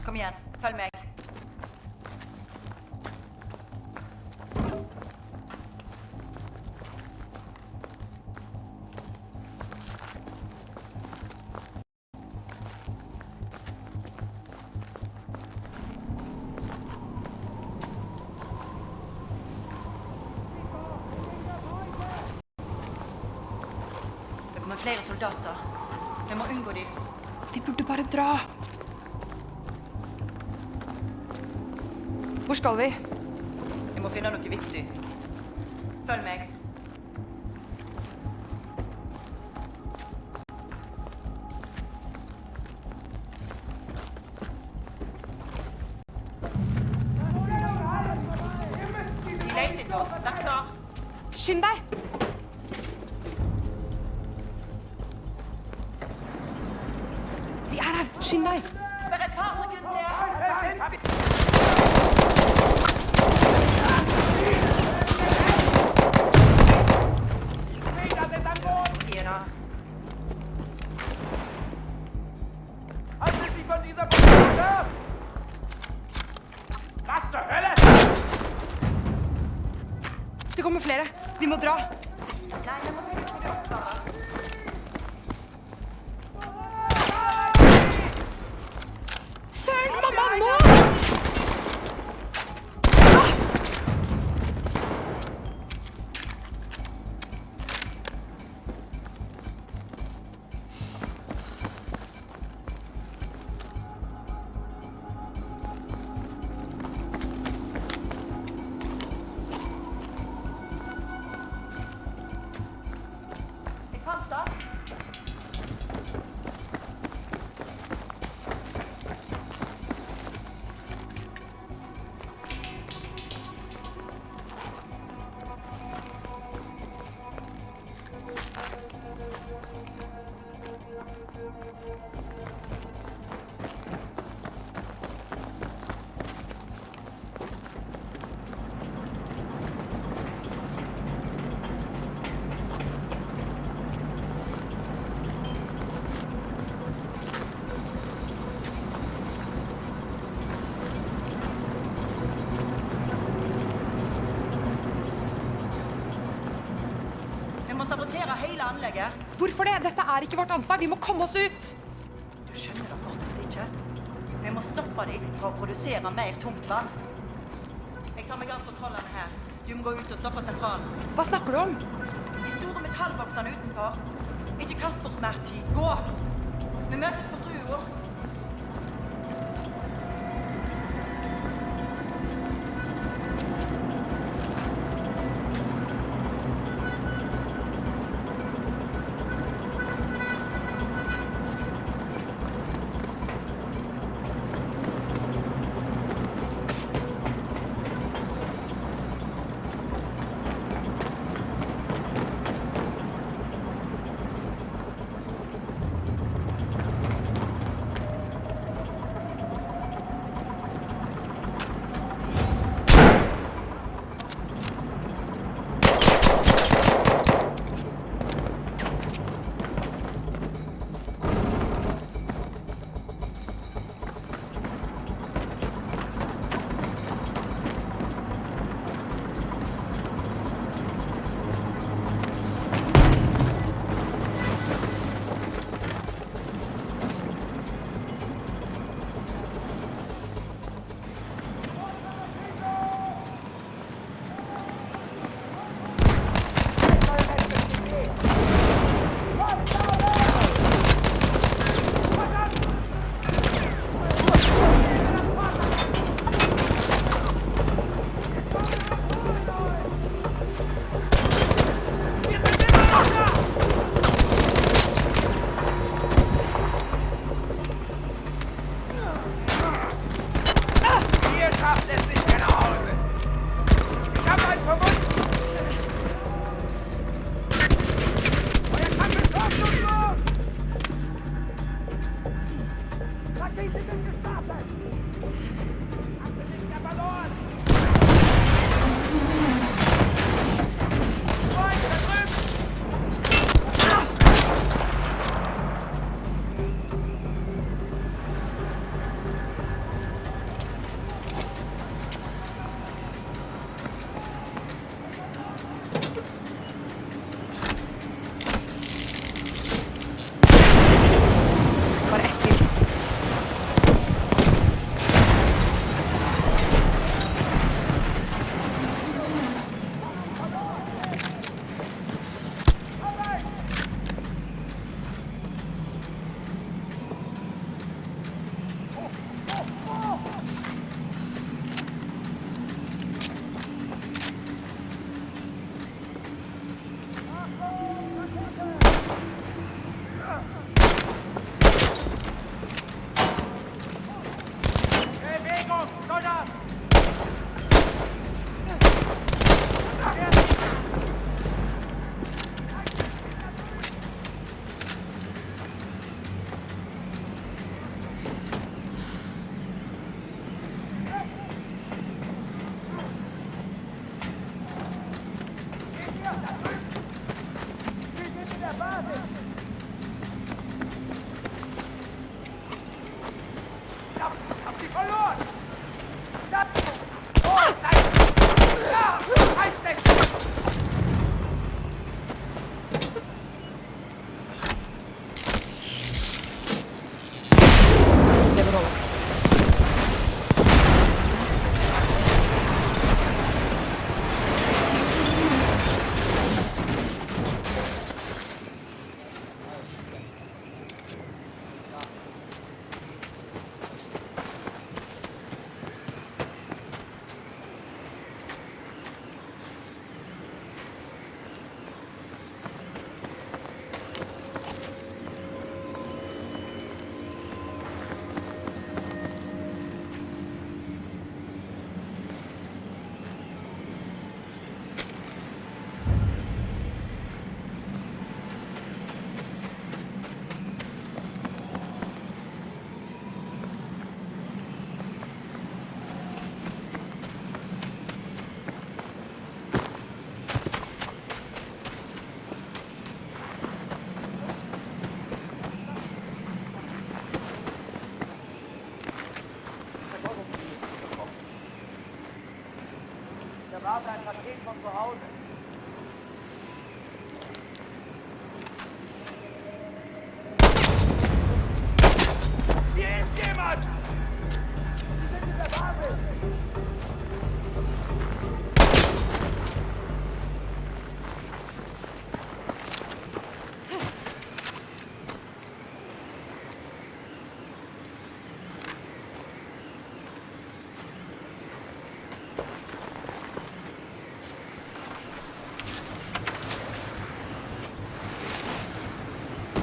Kom igjen, følg meg. Det kommer flere soldater. Vi må unngå dem. Vi burde bare dra. Hvor skal vi? Vi må finne noe viktig. Følg meg. De leter etter oss. Vær klar. Skynd deg! De er her! Skynd deg! Bare et par sekunder til. Ena. Haltet Sie von dieser Blockade ab! Was zur Hölle? Det kommer flere. Vi må dra. Nei, vi må finne noe oppgave. Søren, mamma, nå! Jeg fant det. Vi må sabotere hele anlegget. Hvorfor det? Dette er ikke vårt ansvar. Vi må komme oss ut. Du skjønner det fortsatt ikke. Vi må stoppe dem for å produsere mer tungtvann. Jeg tar meg av kontrollene her. Du må gå ut og stoppe sentralen. Hva snakker du om? De store metallboksene utenfor. Ikke kast bort mer tid. Gå! Vi møtes på brua.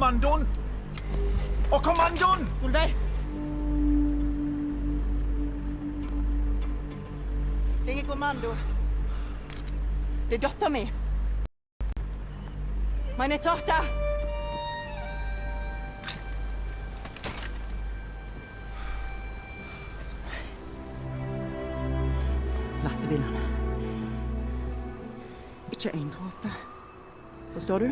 kommandoen? Og kommandoen! Solveig! Jeg er kommando. Det er datteren min. Meine Tochter! Lastebilene. Ikke en dråpe. Forstår du?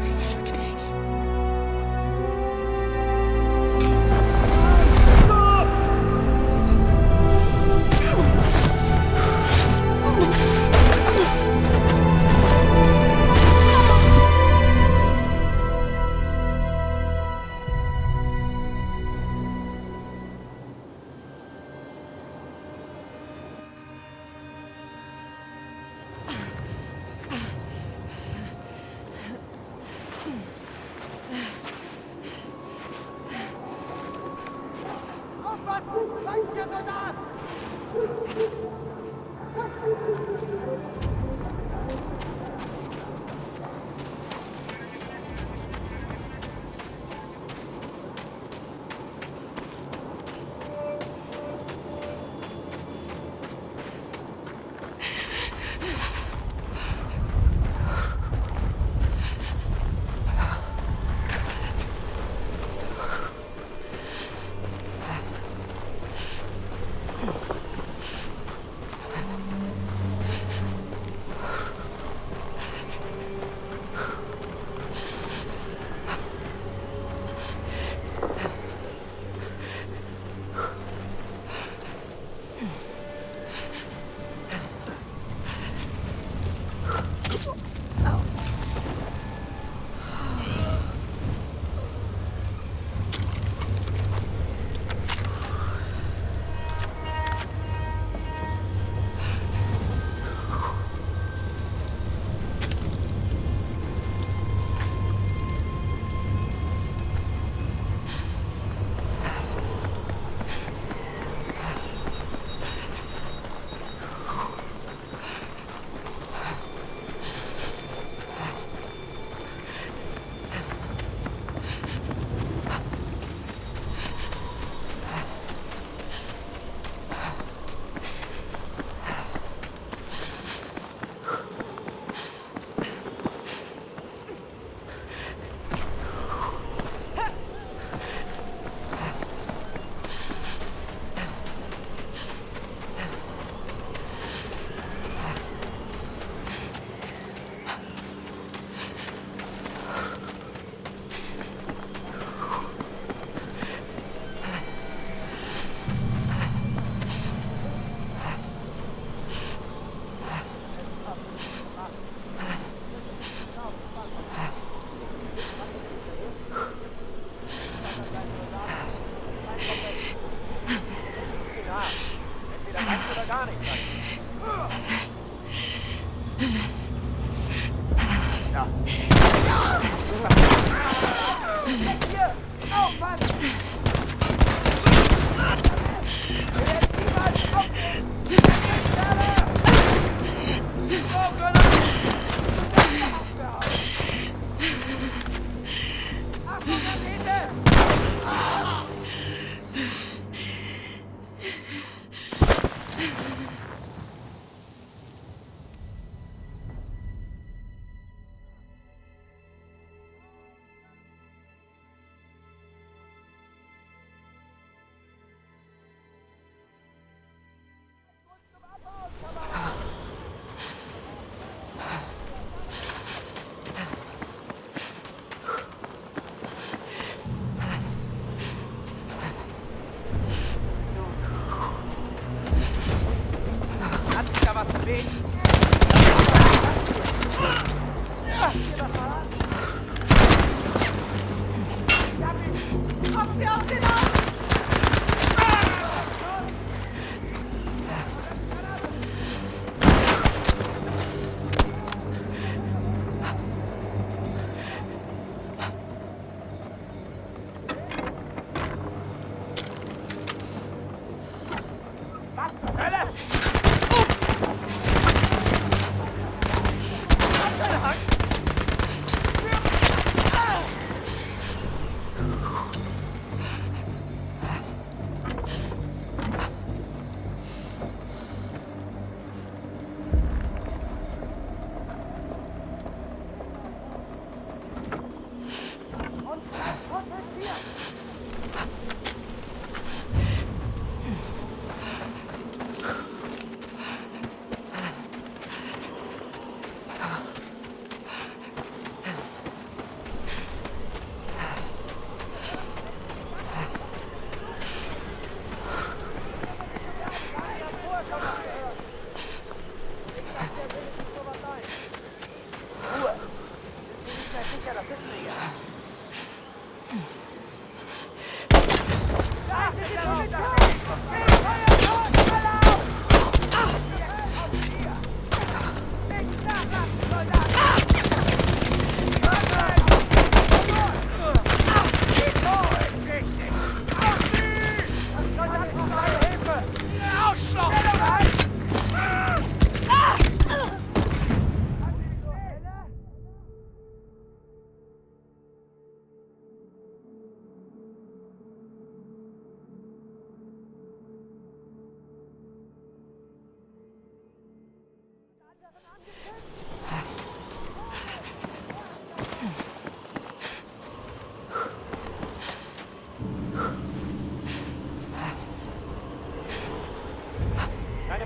Jeg elsker deg. Aufpassen! Danke, Soldat!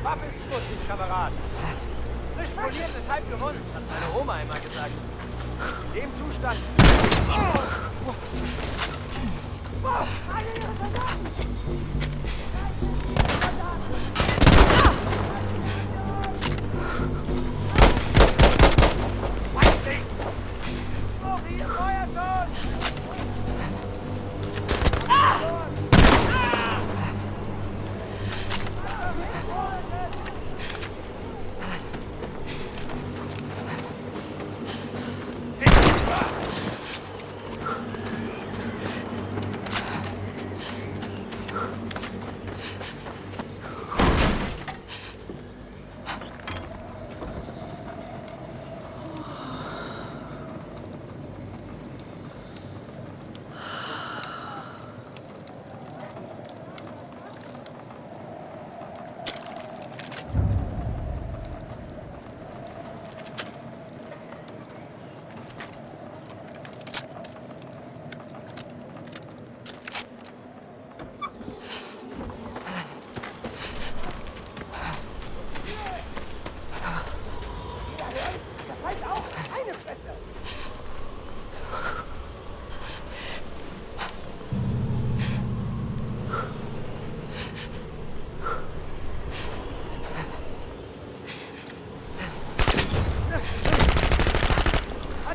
Waffe ist schmutzig, Kamerad. Frisch poliert ist halb gewonnen, hat meine Oma immer gesagt. In dem Zustand... Sorry, ihr Feuer schon!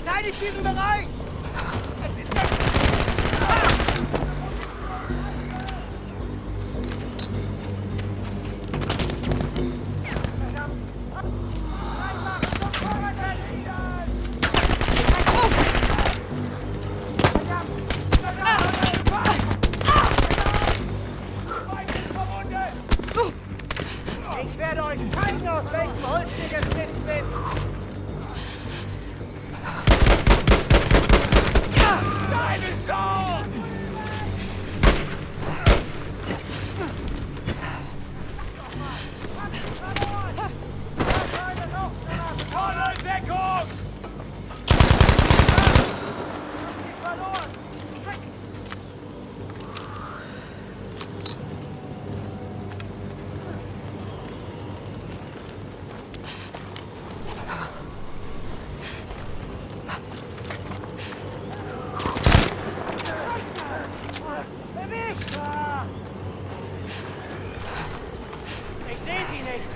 Verteidigt diesen Bereich! Es ist Ich werde euch zeigen, aus welchem Holz ihr geschnitten bin! Deine Chance! Volle Deckung! Verloren! Erwischt! Ich sehe sie nicht!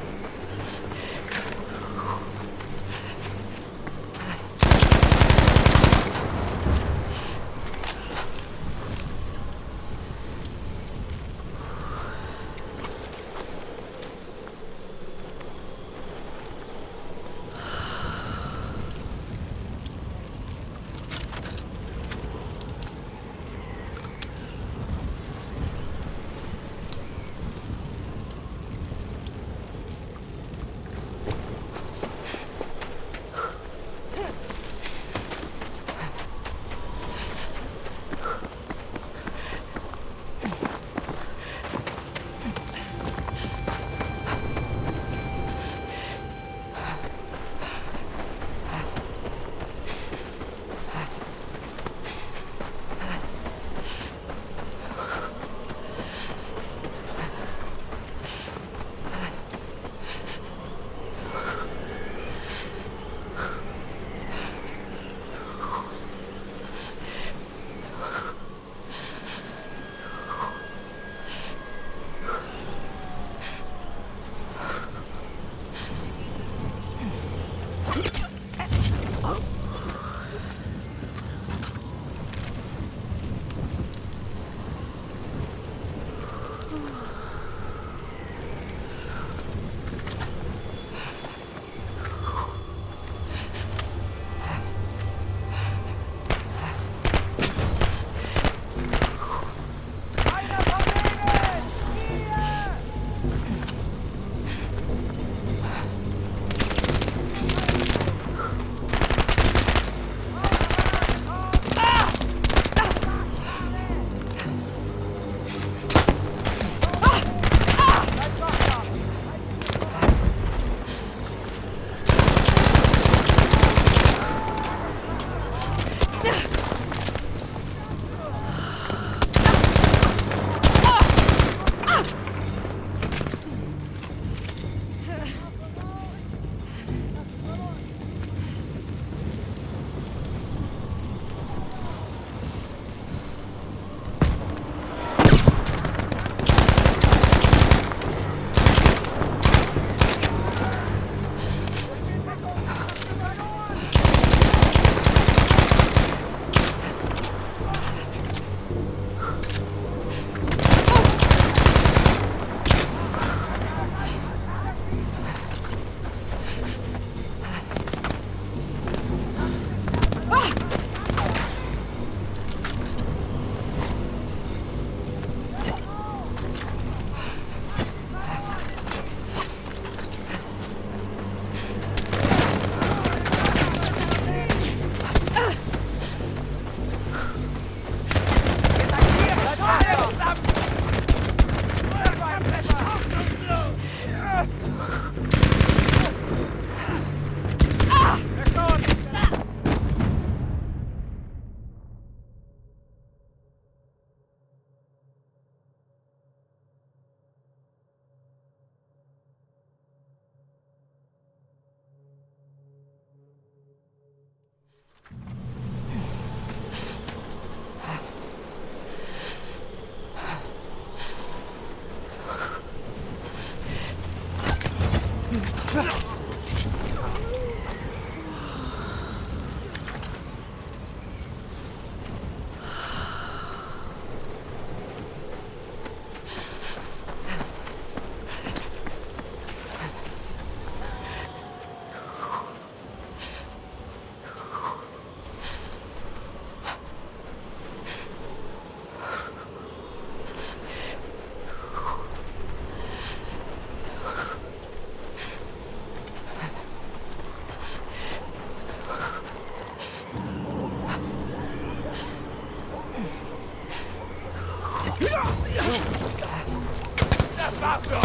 Was war's für euch?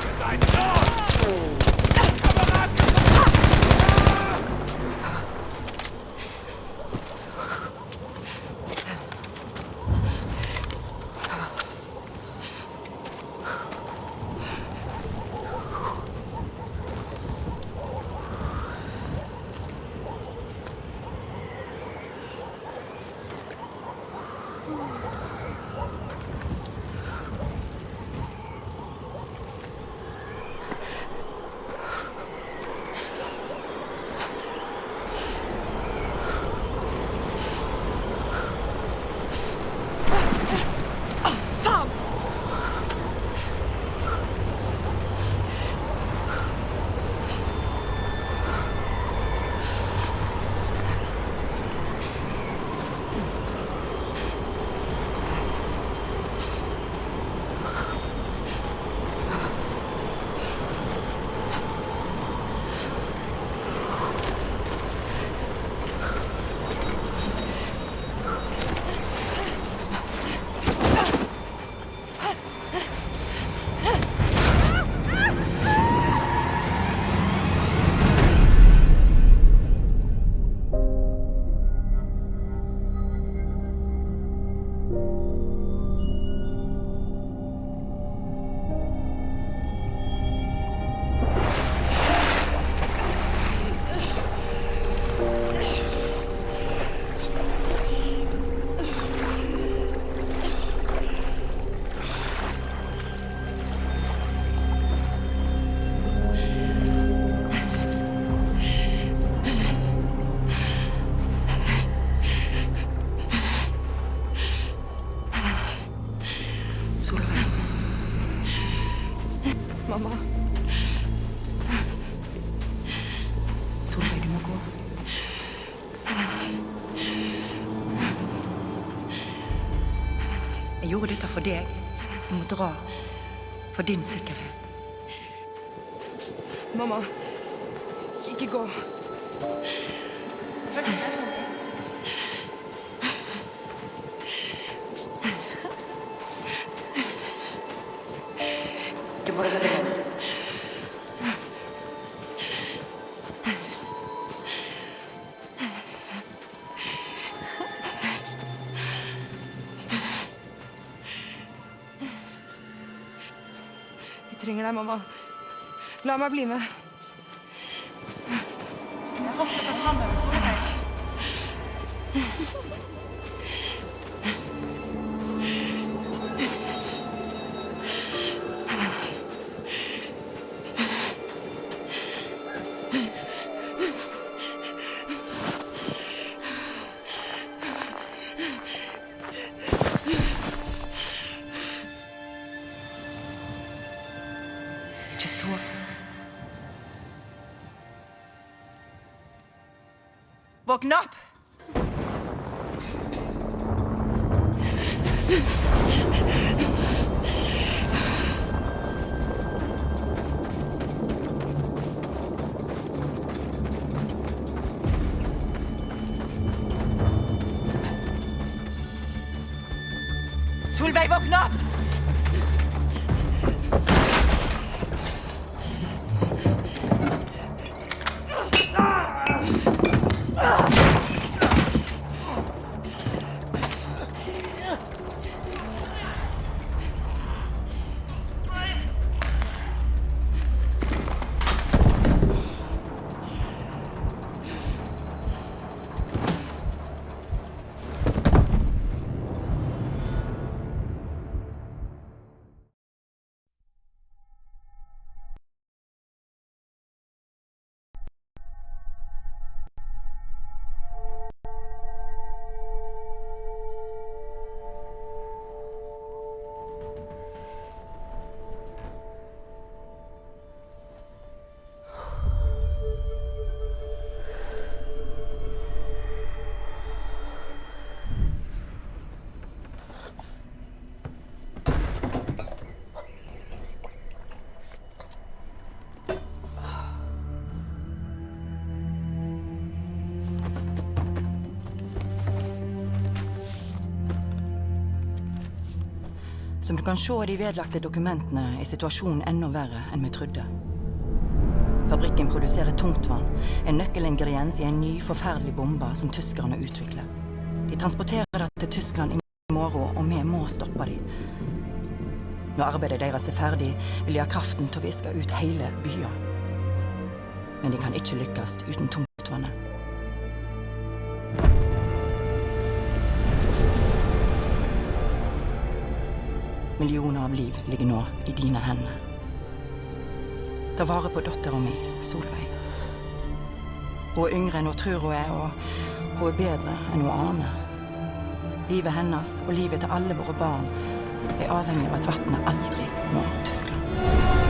Ihr seid tot! Kameraden! Faen! Mamma. Solveig, du må gå. Jeg gjorde dette for deg. Du må dra. For din sikkerhet. Mamma. Ikke gå. Du må redde deg. Vi trenger deg, mamma. La meg bli med. Jeg fortsetter fremover, Solveig. Ikke sov. Våkn opp! Solveig, våkn opp! Som du kan se i de vedlagte dokumentene, er situasjonen enda verre enn vi trodde. Fabrikken produserer tungtvann, en nøkkelingrediens i en ny, forferdelig bombe som tyskerne utvikler. De transporterer det til Tyskland i morgen, og vi må stoppe dem. Når arbeidet deres er ferdig, vil de ha kraften til å viske ut hele byen. Men de kan ikke lykkes uten tungtvannet. Millioner av liv ligger nå i dine hender. Ta vare på datteren min, Solveig. Hun er yngre enn hun tror hun er, og hun er bedre enn hun aner. Livet hennes og livet til alle våre barn er avhengig av at vannet aldri når Tyskland.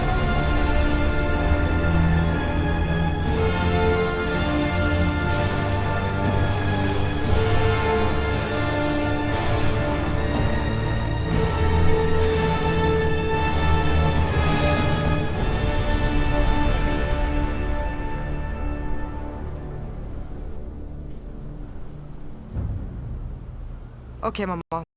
OK, mamma.